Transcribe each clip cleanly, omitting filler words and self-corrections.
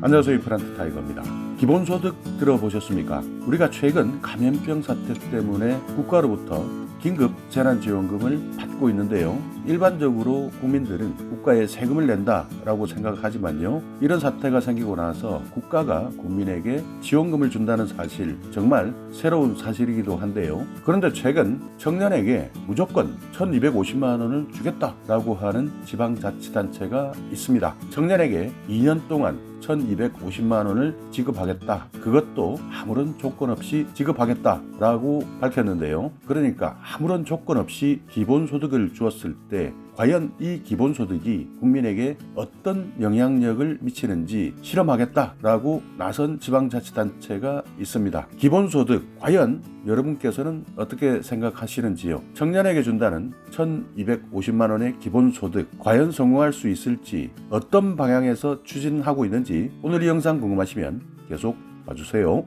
안녕하세요. 프란트 타이거입니다. 기본소득 들어보셨습니까? 우리가 최근 감염병 사태 때문에 국가로부터 긴급 재난지원금을 받고 있는데요. 일반적으로 국민들은 국가에 세금을 낸다라고 생각하지만요. 이런 사태가 생기고 나서 국가가 국민에게 지원금을 준다는 사실, 정말 새로운 사실이기도 한데요. 그런데 최근 청년에게 무조건 1,250만 원을 주겠다라고 하는 지방자치단체가 있습니다. 청년에게 2년 동안 1,250만 원을 지급하겠다. 그것도 아무런 조건 없이 지급하겠다라고 밝혔는데요. 그러니까 아무런 조건 없이 기본소득을 주었을 때 과연 이 기본소득이 국민에게 어떤 영향력을 미치는지 실험하겠다라고 나선 지방자치단체가 있습니다. 기본소득 과연 여러분께서는 어떻게 생각하시는지요? 청년에게 준다는 1,250만 원의 기본소득 과연 성공할 수 있을지, 어떤 방향에서 추진하고 있는지 오늘 이 영상 궁금하시면 계속 봐주세요.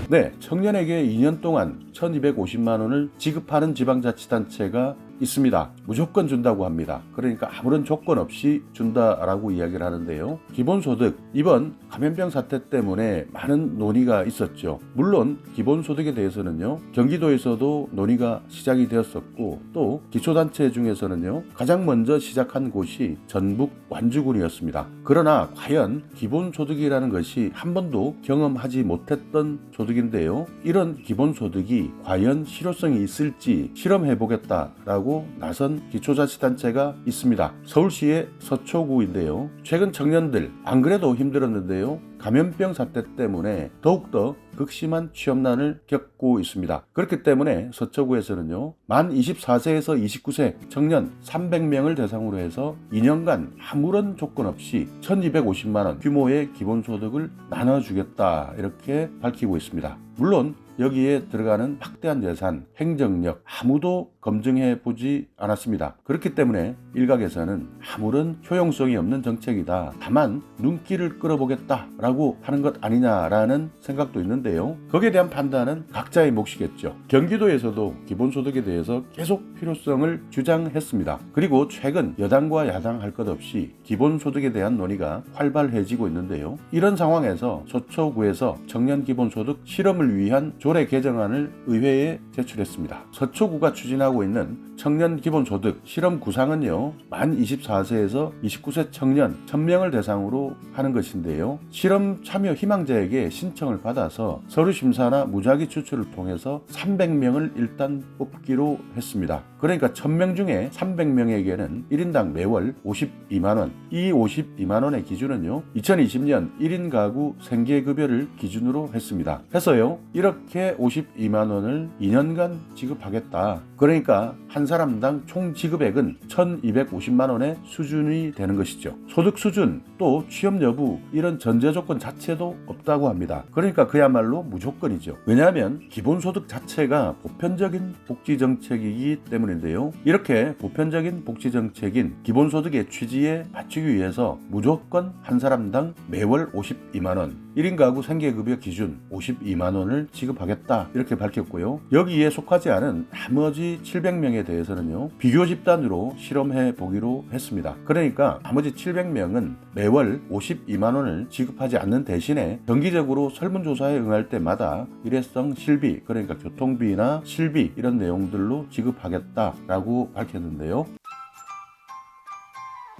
네, 청년에게 2년 동안 1,250만 원을 지급하는 지방자치단체가 있습니다. 무조건 준다고 합니다. 그러니까 아무런 조건 없이 준다라고 이야기를 하는데요. 기본소득, 이번 감염병 사태 때문에 많은 논의가 있었죠. 물론 기본소득에 대해서는요, 경기도에서도 논의가 시작이 되었었고, 또 기초단체 중에서는요, 가장 먼저 시작한 곳이 전북 완주군이었습니다. 그러나 과연 기본소득이라는 것이 한 번도 경험하지 못했던 소득인데요. 이런 기본소득이 과연 실효성이 있을지 실험해보겠다라고 나선 기초자치단체가 있습니다. 서울시의 서초구인데요. 최근 청년들 안 그래도 힘들었는데요. 감염병 사태 때문에 더욱더 극심한 취업난을 겪고 있습니다. 그렇기 때문에 서초구에서는요, 만 24세에서 29세 청년 300명을 대상으로 해서 2년간 아무런 조건 없이 1,250만 원 규모의 기본소득을 나눠주겠다 이렇게 밝히고 있습니다. 물론 여기에 들어가는 막대한 예산, 행정력 아무도 검증해 보지 않았습니다. 그렇기 때문에 일각에서는 아무런 효용성이 없는 정책이다. 다만 눈길을 끌어보겠다라고 하는 것 아니냐라는 생각도 있는데요. 거기에 대한 판단은 각자의 몫이겠죠. 경기도에서도 기본소득에 대해서 계속 필요성을 주장했습니다. 그리고 최근 여당과 야당 할 것 없이 기본소득에 대한 논의가 활발해지고 있는데요. 이런 상황에서 서초구에서 청년 기본소득 실험을 위한 조례 개정안을 의회에 제출했습니다. 서초구가 추진하고 있는 청년 기본소득 실험 구상은요, 만 24세에서 29세 청년 1,000명을 대상으로 하는 것인데요. 실험 참여 희망자에게 신청을 받아서 서류 심사나 무작위 추출을 통해서 300명을 일단 뽑기로 했습니다. 그러니까 1,000명 중에 300명에게는 1인당 매월 52만 원. 이 52만 원의 기준은요, 2020년 1인 가구 생계급여를 기준으로 했습니다. 해서요, 이렇게 52만 원을 2년간 지급하겠다. 그러니까 한 사람당 총 지급액은 1,250만 원의 수준이 되는 것이죠. 소득 수준, 또 취업 여부, 이런 전제 조건 자체도 없다고 합니다. 그러니까 그야말로 무조건이죠. 왜냐하면 기본소득 자체가 보편적인 복지정책이기 때문인데요. 이렇게 보편적인 복지정책인 기본소득의 취지에 맞추기 위해서 무조건 한 사람당 매월 52만 원, 1인 가구 생계급여 기준 52만 원을 지급하겠다 이렇게 밝혔고요. 여기에 속하지 않은 나머지 700명에 대해서는요, 비교 집단으로 실험해 보기로 했습니다. 그러니까 나머지 700명은 매월 52만 원을 지급하지 않는 대신에 정기적으로 설문조사에 응할 때마다 일회성 실비, 그러니까 교통비나 실비 이런 내용들로 지급하겠다라고 밝혔는데요.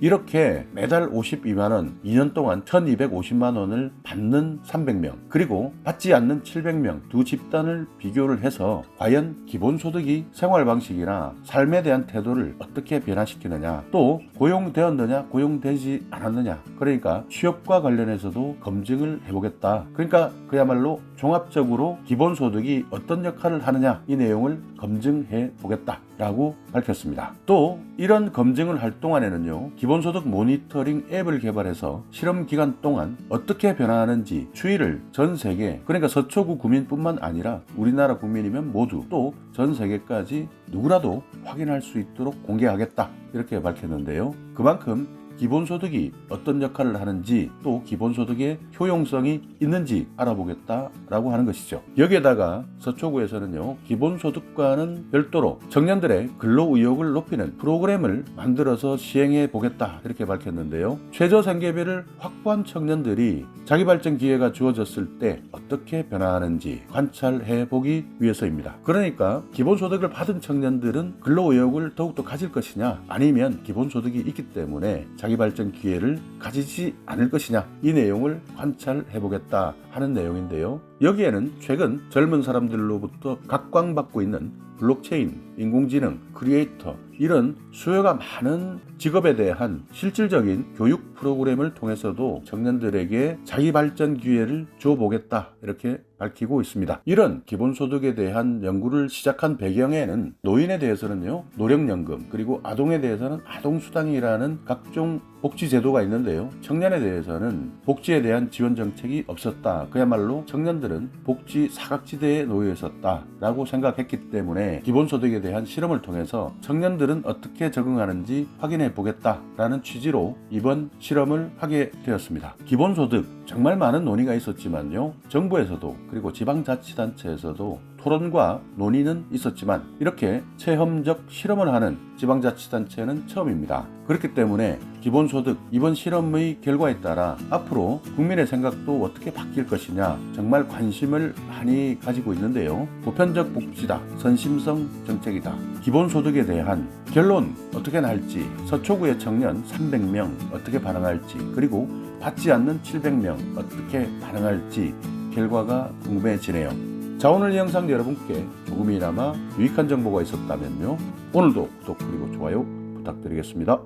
이렇게 매달 52만 원, 2년 동안 1,250만 원을 받는 300명, 그리고 받지 않는 700명 두 집단을 비교를 해서 과연 기본소득이 생활방식이나 삶에 대한 태도를 어떻게 변화시키느냐, 또 고용되었느냐, 고용되지 않았느냐, 그러니까 취업과 관련해서도 검증을 해보겠다. 그러니까 그야말로 종합적으로 기본소득이 어떤 역할을 하느냐, 이 내용을 검증해 보겠다라고 밝혔습니다. 또 이런 검증을 할 동안에는요, 기본소득 모니터링 앱을 개발해서 실험 기간 동안 어떻게 변화하는지 추이를 전 세계, 그러니까 서초구 구민뿐만 아니라 우리나라 국민이면 모두, 또 전 세계까지 누구라도 확인할 수 있도록 공개하겠다 이렇게 밝혔는데요. 그만큼 기본소득이 어떤 역할을 하는지 또 기본소득의 효용성이 있는지 알아보겠다라고 하는 것이죠. 여기에다가 서초구에서는요, 기본소득과는 별도로 청년들의 근로 의욕을 높이는 프로그램을 만들어서 시행해 보겠다 이렇게 밝혔는데요. 최저생계비를 확보한 청년들이 자기발전 기회가 주어졌을 때 어떻게 변화하는지 관찰해 보기 위해서입니다. 그러니까 기본소득을 받은 청년들은 근로의욕을 더욱더 가질 것이냐, 아니면 기본소득이 있기 때문에 자기발전 기회를 가지지 않을 것이냐, 이 내용을 관찰해 보겠다 하는 내용인데요. 여기에는 최근 젊은 사람들로부터 각광받고 있는 블록체인, 인공지능, 크리에이터 이런 수요가 많은 직업에 대한 실질적인 교육 프로그램을 통해서도 청년들에게 자기발전 기회를 줘보겠다 이렇게 밝히고 있습니다. 이런 기본소득에 대한 연구를 시작한 배경에는 노인에 대해서는요, 노령연금, 그리고 아동에 대해서는 아동수당이라는 각종 복지제도가 있는데요. 청년에 대해서는 복지에 대한 지원 정책이 없었다. 그야말로 청년들은 복지 사각지대에 놓여 있었다라고 생각했기 때문에 기본소득에 대한 실험을 통해서 청년들은 어떻게 적응하는지 확인해 보겠다라는 취지로 이번 실험을 하게 되었습니다. 기본소득 정말 많은 논의가 있었지만요, 정부에서도 그리고 지방자치단체에서도 토론과 논의는 있었지만 이렇게 체험적 실험을 하는 지방자치단체는 처음입니다. 그렇기 때문에 기본소득 이번 실험의 결과에 따라 앞으로 국민의 생각도 어떻게 바뀔 것이냐 정말 관심을 많이 가지고 있는데요. 보편적 복지다, 선심성 정책이다, 기본소득에 대한 결론 어떻게 날지, 서초구의 청년 300명 어떻게 반응할지, 그리고 받지 않는 700명 어떻게 반응할지 결과가 궁금해지네요. 자, 오늘 이 영상 여러분께 조금이나마 유익한 정보가 있었다면요, 오늘도 구독 그리고 좋아요 부탁드리겠습니다.